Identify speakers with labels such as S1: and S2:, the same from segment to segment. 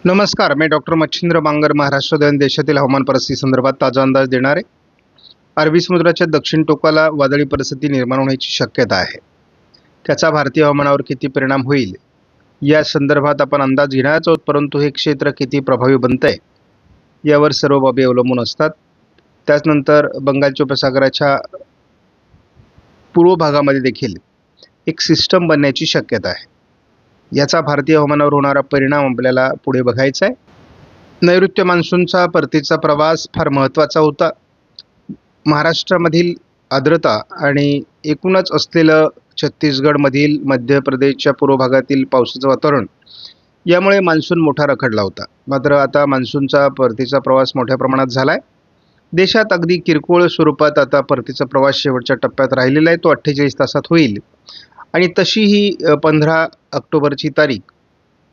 S1: नमस्कार, मी डॉक्टर मच्छिंद्र बांगर महाराष्ट्र दैनिक देशातील हवामान परिस्थिती संदर्भात ताजा अंदाज देणार आहे। अरबी समुद्राच्या दक्षिण टोकाला वादळी परिस्थिती निर्माण होण्याची शक्यता आहे। त्याचा भारतीय हवामानावर किती परिणाम होईल या संदर्भात आपण अंदाज घेणारच आहोत, परंतु हे क्षेत्र किती प्रभावी बनतंय यावर सर्व बाबी अवलंबून असतात। त्यानंतर बंगालच्या उपसागराच्या पूर्व भागामध्ये देखील एक सिस्टम बनण्याची शक्यता आहे। याचा भारतीय हवामानावर होणारा परिणाम आपल्याला पुढे बघायचा आहे। नैऋत्य मान्सूनचा परतीचा प्रवास फार महत्त्वाचा होता। महाराष्ट्रामधील आर्द्रता आणि एकूणच असलेलं छत्तीसगडमधील मध्य प्रदेशच्या पूर्व भागातील पावसाचं वातावरण यामुळे मान्सून मोठा रखडला होता। मात्र आता मान्सूनचा परतीचा प्रवास मोठ्या प्रमाणात झाला आहे। देशात अगदी किरकोळ स्वरूपात आता परतीचा प्रवास शेवटच्या टप्प्यात राहिलेला आहे। तो 48 तासात होईल आणि तशी ही 15 ऑक्टोबरची तारीख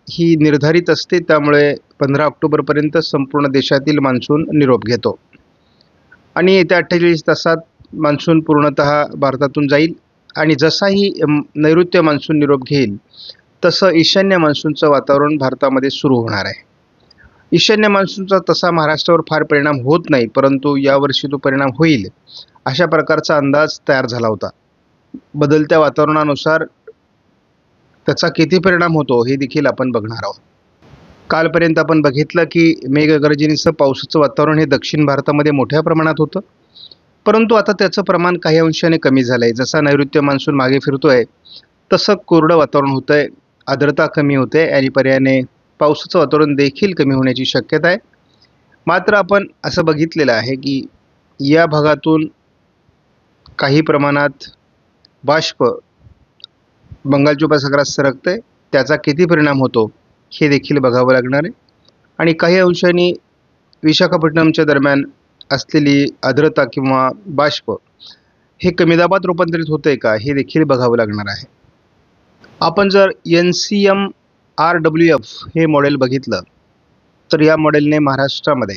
S1: ही निर्धारित असते। त्यामुळे 15 ऑक्टोबरपर्यंत संपूर्ण देशातील मान्सून निरोप घेतो आणि येत्या 48 तासात मान्सून पूर्णतः भारतातून जाईल आणि जसाही नैऋत्य मान्सून निरोप घेईल तसं ईशान्य मान्सूनचं वातावरण भारतामध्ये सुरू होणार आहे। ईशान्य मान्सूनचा तसा महाराष्ट्रावर फार परिणाम होत नाही, परंतु यावर्षी तो परिणाम होईल अशा प्रकारचा अंदाज तयार झाला होता। बदलत्या वातावरणानुसार त्याचा किती परिणाम होतो हे देखील आपण बघणार आहोत। कालपर्यंत आपण बघितलं की मेघगर्जनेसह पावसाचं वातावरण हे दक्षिण भारतामध्ये मोठ्या प्रमाणात होतं, परंतु आता त्याचं प्रमाण काही अंशाने कमी झालंय। जसा नैऋत्य मान्सून मागे फिरतोय तसं कोरडं वातावरण होतंय, आर्द्रता कमी होते आणि पर्यायाने पावसाचं वातावरण देखील कमी होण्याची शक्यता आहे। मात्र आपण असं बघितलेलं आहे की या भागातून काही प्रमाणात बाष्प बंगालच्या उपसागरात सरकते, त्याचा किती परिणाम होतो हे देखील बघावं लागणार आहे। आणि काही अंशांनी विशाखापट्टणमच्या दरम्यान असलेली आर्द्रता किंवा बाष्प हे कमी दाबात रूपांतरित होते का हे देखील बघावं लागणार आहे। आपण जर NCMRWF हे मॉडेल बघितलं तर या मॉडेलने महाराष्ट्रामध्ये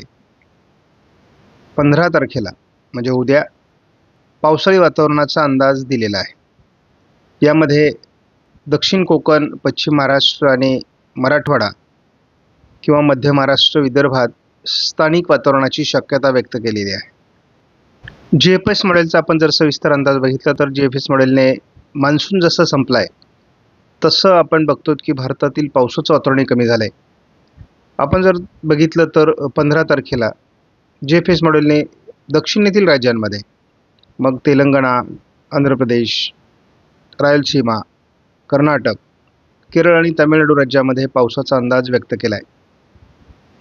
S1: 15 तारखेला म्हणजे उद्या पावसाळी वातावरणाचा अंदाज दिलेला आहे। यामध्ये दक्षिण कोकण, पश्चिम महाराष्ट्र आणि मराठवाडा किंवा मध्य महाराष्ट्र, विदर्भात स्थानिक वातावरणाची शक्यता व्यक्त केलेली आहे। GFS मॉडेलचा आपण जर सविस्तर अंदाज बघितला तर GFS मॉडेलने मान्सून जसं संपलाय तसं आपण बघतो की भारतातील पावसाचं वातावरण कमी झालंय। आपण जर बघितलं तर 15 तारखेला GFS मॉडेलने दक्षिणेतील राज्यांमध्ये मग तेलंगणा, आंध्र प्रदेश, रायलसीमा, कर्नाटक, केरळ आणि तामिळनाडू राज्यामध्ये पावसाचा अंदाज व्यक्त केला आहे।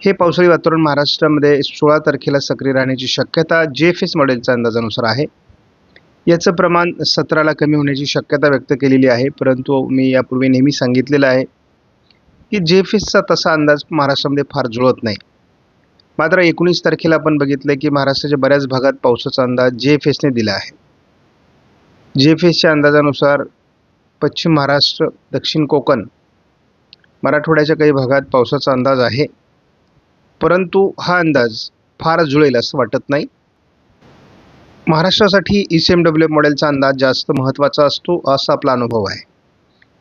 S1: हे पावसाळी वातावरण महाराष्ट्रामध्ये 16 तारखेला सक्रिय राहण्याची शक्यता GFS मॉडेलच्या अंदाजानुसार आहे। याचं प्रमाण 17ला कमी होण्याची शक्यता व्यक्त केलेली आहे, परंतु मी यापूर्वी नेहमी सांगितलेलं आहे की GFSचा तसा अंदाज महाराष्ट्रामध्ये फार जुळत नाही। मात्र 19 तारखेला आपण बघितलं की महाराष्ट्राच्या बऱ्याच भागात पावसाचा अंदाज GFSने दिला आहे। GFSच्या अंदाजानुसार पश्चिम महाराष्ट्र, दक्षिण कोकण, मराठवाड्याच्या काही भागात पावसाचा अंदाज आहे, परंतु हा अंदाज फार जुळेल असं वाटत नाही। महाराष्ट्रासाठी ECMWF मॉडेलचा अंदाज जास्त महत्त्वाचा असतो असा आपला अनुभव आहे।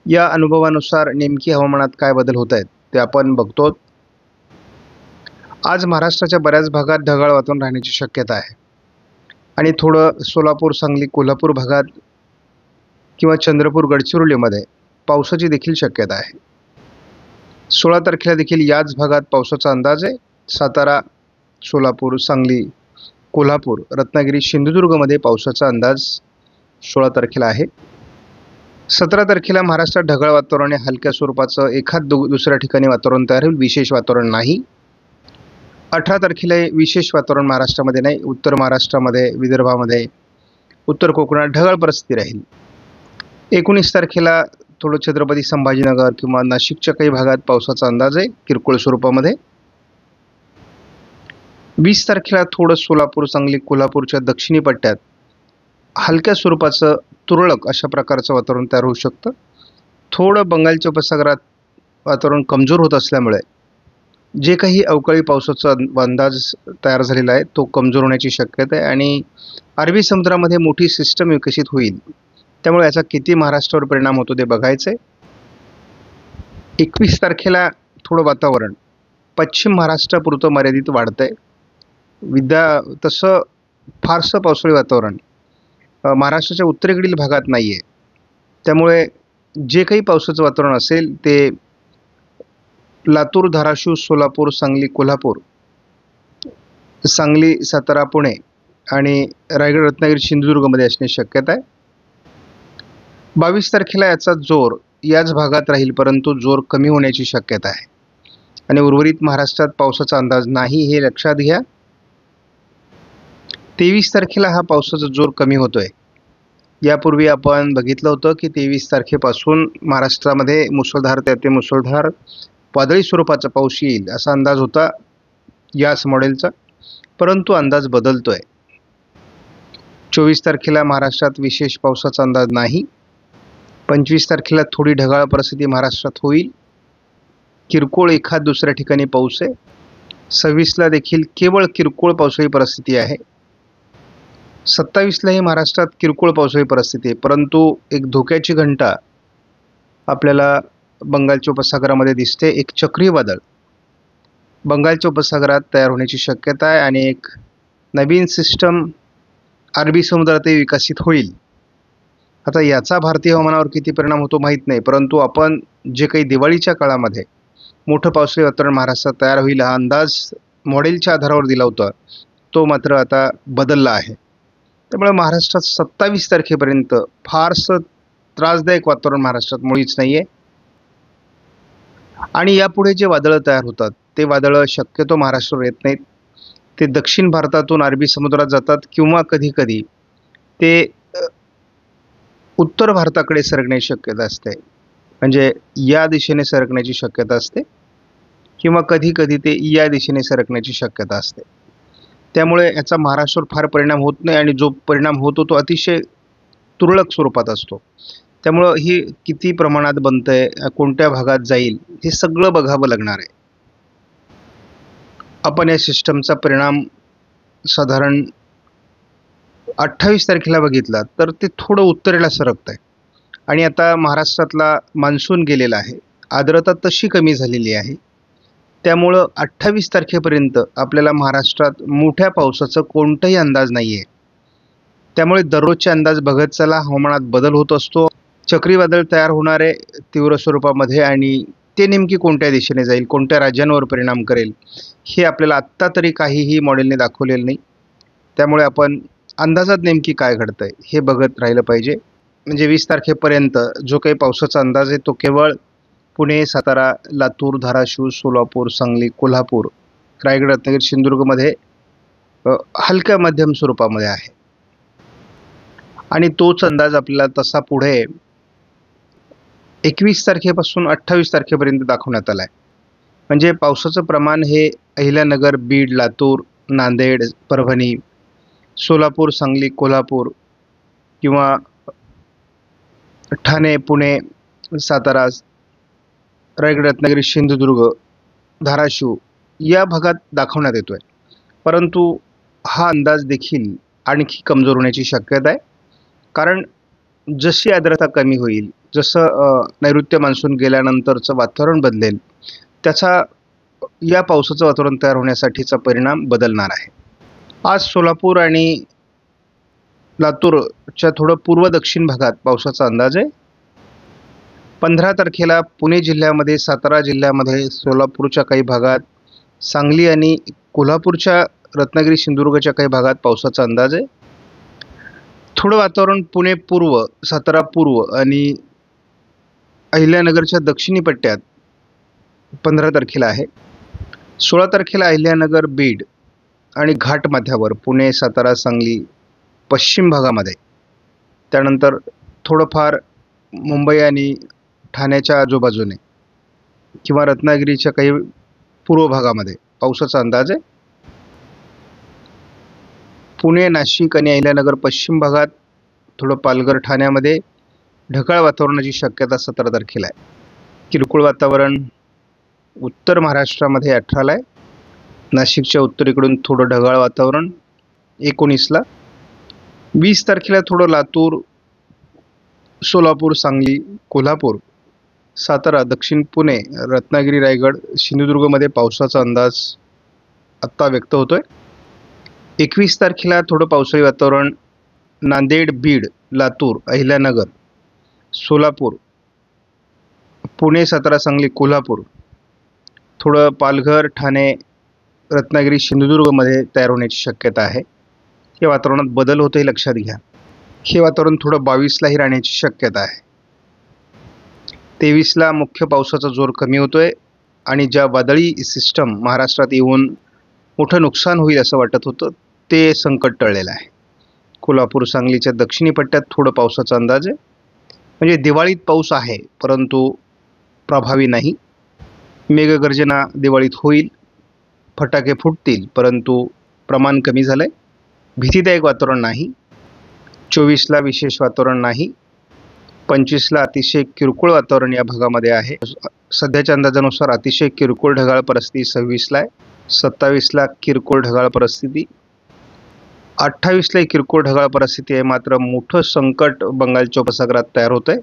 S1: या अनुभवानुसार नेमकी हवामानात काय बदल होत आहेत ते आपण बघतो। आज महाराष्ट्राच्या बऱ्याच भागात ढगाळ वातावरण राहण्याची शक्यता आहे आणि थोडं सोलापूर, सांगली, कोल्हापूर भागात किंवा चंद्रपूर, गडचिरोलीमध्ये पावसाची देखील शक्यता आहे। 16 तारखेला देखील याच भागात पावसाचा अंदाज आहे। सातारा, सोलापूर, सांगली, कोल्हापूर, रत्नागिरी, सिंधुदुर्गमध्ये पावसाचा अंदाज 16 तारखेला आहे। 17 तारखेला महाराष्ट्रात ढगाळ वातावरण आणि हलक्या स्वरूपाचं एखाद दुसऱ्या ठिकाणी वातावरण तयार होईल, विशेष वातावरण नाही। 18 तारखेला विशेष वातावरण महाराष्ट्रामध्ये नाही, उत्तर महाराष्ट्रामध्ये, विदर्भामध्ये, उत्तर कोकणात ढगाळ परिस्थिती राहील। 19 तारखेला थोडं छत्रपती संभाजीनगर किंवा नाशिकच्या काही भागात पावसाचा अंदाज आहे किरकोळ स्वरूपामध्ये। 20 तारखेला थोडं सोलापूर, सांगली, कोल्हापूरच्या दक्षिणी पट्ट्यात हलक्या स्वरूपाचं तुरळक अशा प्रकारचं वातावरण तयार होऊ शकतं। थोडं बंगालच्या उपसागरात वातावरण कमजोर होत असल्यामुळे जे काही अवकाळी पावसाचा अंदाज तयार झालेला आहे तो कमजोर होण्याची शक्यता आहे आणि अरबी समुद्रामध्ये मोठी सिस्टम विकसित होईल, त्यामुळे याचा किती महाराष्ट्रावर परिणाम होतो ते बघायचं आहे। 21 तारखेला थोडं वातावरण पश्चिम महाराष्ट्रापुरतं मर्यादित वाढतं आहे. तसं फारसं पावसाळी वातावरण महाराष्ट्राच्या उत्तरेकडील भागात नाही आहे. त्यामुळे जे काही पावसाचं वातावरण असेल ते लातूर, धाराशिव, सोलापूर, सांगली, कोल्हापूर, सांगली, सातारा, पुणे आणि रायगड, रत्नागिरी, सिंधुदुर्गमध्ये असण्याची शक्यता आहे. 22 तारखेला याचा जोर याच भागात राहील, परंतु जोर कमी होण्याची शक्यता आहे आणि उर्वरित महाराष्ट्रात पावसाचा अंदाज नाही, हे लक्षात घ्या. 23 तारखेला हा पावसाचा जोर कमी होतोय. यापूर्वी आपण बघितलं होतं की 23 तारखेपासून महाराष्ट्रामध्ये मुसळधार ते मुसळधार वादळी स्वरूपाचा पाऊस येईल असा अंदाज होता याच मॉडेलचा, परंतु अंदाज बदलतोय. 24 तारखेला महाराष्ट्रात विशेष पावसाचा अंदाज नाही. 25 तारखेला थोडी ढगाळ परिस्थिती महाराष्ट्रात होईल. किरकोळ एखाद दुसऱ्या ठिकाणी पाऊस आहे. 26ला देखील केवळ किरकोळ पावसाळी परिस्थिती आहे. 27लाही महाराष्ट्रात किरकोळ पावसाळी परिस्थिती आहे, परंतु एक धोक्याची घंटा आपल्याला बंगालच्या उपसागरामध्ये दिसते. एक चक्रीवादळ बंगालच्या उपसागरात तयार होण्याची शक्यता आहे आणि एक नवीन सिस्टम अरबी समुद्रातही विकसित होईल. आता याचा भारतीय हवामानावर किती परिणाम होतो माहीत नाही, परंतु आपण जे काही दिवाळीच्या काळामध्ये मोठं पावसाळी वातावरण महाराष्ट्रात तयार होईल हा अंदाज मॉडेलच्या आधारावर दिला होता, तो मात्र आता बदलला आहे. त्यामुळे महाराष्ट्रात 27 तारखेपर्यंत फारसं त्रासदायक वातावरण महाराष्ट्रात मुळीच नाही आहे. आणि यापुढे जे वादळं तयार होतात ते वादळं शक्यतो महाराष्ट्रावर येत नाहीत. ते दक्षिण भारतातून अरबी समुद्रात जातात किंवा कधीकधी ते उत्तर भारताकडे सरकण्याची शक्यता असते, म्हणजे या दिशेने सरकण्याची शक्यता असते किंवा कधीकधी ते या दिशेने सरकण्याची शक्यता असते. त्यामुळे याचा महाराष्ट्रावर फार परिणाम होत नाही आणि जो परिणाम होतो तो अतिशय तुरळक स्वरूपात असतो. त्यामुळं ही किती प्रमाणात बनतंय, कोणत्या भागात जाईल, हे सगळं बघावं लागणार आहे. आपण या सिस्टमचा परिणाम साधारण 28 तारखेला बघितला तर ते थोडं उत्तरेला सरकत आहे आणि आता महाराष्ट्रातला मान्सून गेलेला आहे. आर्द्रता तशी कमी झालेली आहे. त्यामुळं 28 तारखेपर्यंत आपल्याला महाराष्ट्रात मोठ्या पावसाचा कोणताही अंदाज नाही आहे. त्यामुळे दररोजचे अंदाज बघत चला. हवामानात बदल होत असतो. चक्रीवादळ तयार होणारे तीव्र स्वरूपामध्ये आणि ते नेमकी कोणत्या दिशेने जाईल, कोणत्या राज्यांवर परिणाम करेल, हे आपल्याला आत्ता तरी काहीही मॉडेलने दाखवलेलं नाही. त्यामुळे आपण अंदाजात नेमकी काय घडतंय हे बघत राहिलं पाहिजे. म्हणजे 20 तारखेपर्यंत जो काही पावसाचा अंदाज आहे तो केवळ पुणे, सातारा, लातूर, धाराशिव, सोलापूर, सांगली, कोल्हापूर, रायगड, रत्नागिरी, सिंधुदुर्गमध्ये हलक्या मध्यम स्वरूपामध्ये आहे आणि तोच अंदाज आपल्याला तसा पुढे 21 तारखेपासून 28 तारखेपर्यंत दाखवण्यात आला आहे. म्हणजे पावसाचं प्रमाण हे अहिल्यानगर, बीड, लातूर, नांदेड, परभणी, सोलापूर, सांगली, कोल्हापूर किंवा ठाणे, पुणे, सातारा, रायगड, रत्नागिरी, सिंधुदुर्ग, धाराशिव या भागात दाखवण्यात येतो आहे. परंतु हा अंदाज देखील आणखी कमजोर होण्याची शक्यता आहे, कारण जशी आर्द्रता कमी होईल, जसं नैऋत्य मान्सून गेल्यानंतरचं वातावरण बदलेल, त्याचा या पावसाचं वातावरण तयार होण्यासाठीचा परिणाम बदलणार आहे. आज सोलापूर आणि लातूरच्या थोडं पूर्व दक्षिण भागात पावसाचा अंदाज आहे. 15 तारखेला पुणे जिल्ह्यामध्ये, सातारा जिल्ह्यामध्ये, सोलापूरच्या काही भागात, सांगली आणि कोल्हापूरच्या, रत्नागिरी, सिंधुदुर्गच्या काही भागात पावसाचा अंदाज आहे. थोडं वातावरण पुणे पूर्व, सातारा पूर्व आणि अहिल्यानगरच्या दक्षिणी पट्ट्यात 15 तारखेला आहे. 16 तारखेला अहिल्यानगर, बीड आणि घाट माथ्यावर पुणे, सातारा, सांगली, पश्चिम भागामध्ये, त्यानंतर थोडंफार मुंबई आणि ठाण्याच्या आजूबाजूने किंवा रत्नागिरीच्या काही पूर्व भागामध्ये पावसाचा अंदाज आहे. पुणे, नाशिक आणि अहिल्यानगर पश्चिम भागात, थोडं पालघर, ठाण्यामध्ये ढगाळ वातावरणाची शक्यता 17 तारखेला आहे. किरकोळ वातावरण उत्तर महाराष्ट्रामध्ये 18ला आहे. नाशिकच्या उत्तरेकडून थोडं ढगाळ वातावरण 19ला. 20 तारखेला थोडं लातूर, सोलापूर, सांगली, कोल्हापूर सातारा, दक्षिण पुणे, रत्नागिरी, रायगड, सिंधुदुर्गमध्ये पावसाचा अंदाज आत्ता व्यक्त होतोय. 21 तारखेला थोडं पावसाळी वातावरण नांदेड, बीड, लातूर, अहिल्यानगर, सोलापूर, पुणे, सातारा, सांगली, कोल्हापूर, थोडं पालघर, ठाणे, रत्नागिरी, सिंधुदुर्गमध्ये तयार होण्याची शक्यता आहे. या वातावरणात बदल होतो हे लक्षात घ्या. हे वातावरण थोडं 22लाही राहण्याची शक्यता आहे. 23ला मुख्य पावसाचा जोर कमी होतोय आणि ज्या वादळी सिस्टम महाराष्ट्रात येऊन मोठं नुकसान होईल असं वाटत होतं ते संकट टळलेलं आहे. कोल्हापूर, सांगलीच्या दक्षिणी पट्ट्यात थोडं पावसाचा अंदाज आहे. म्हणजे दिवाळीत पाऊस आहे परंतु प्रभावी नाही. मेघगर्जना दिवाळीत होईल, फटाके फुटतील परंतु प्रमाण कमी झालं आहे. भीतीदायक वातावरण नाही. 24ला विशेष वातावरण नाही. 25ला अतिशय किरकोळ वातावरण या भागामध्ये आहे. सध्याच्या अंदाजानुसार अतिशय किरकोळ ढगाळ परिस्थिती 26ला आहे. 27ला किरकोळ ढगाळ परिस्थिती. 28ला किरकोळ ढगाळ परिस्थिती आहे. मात्र मोठं संकट बंगालच्या उपसागरात तयार होत आहे.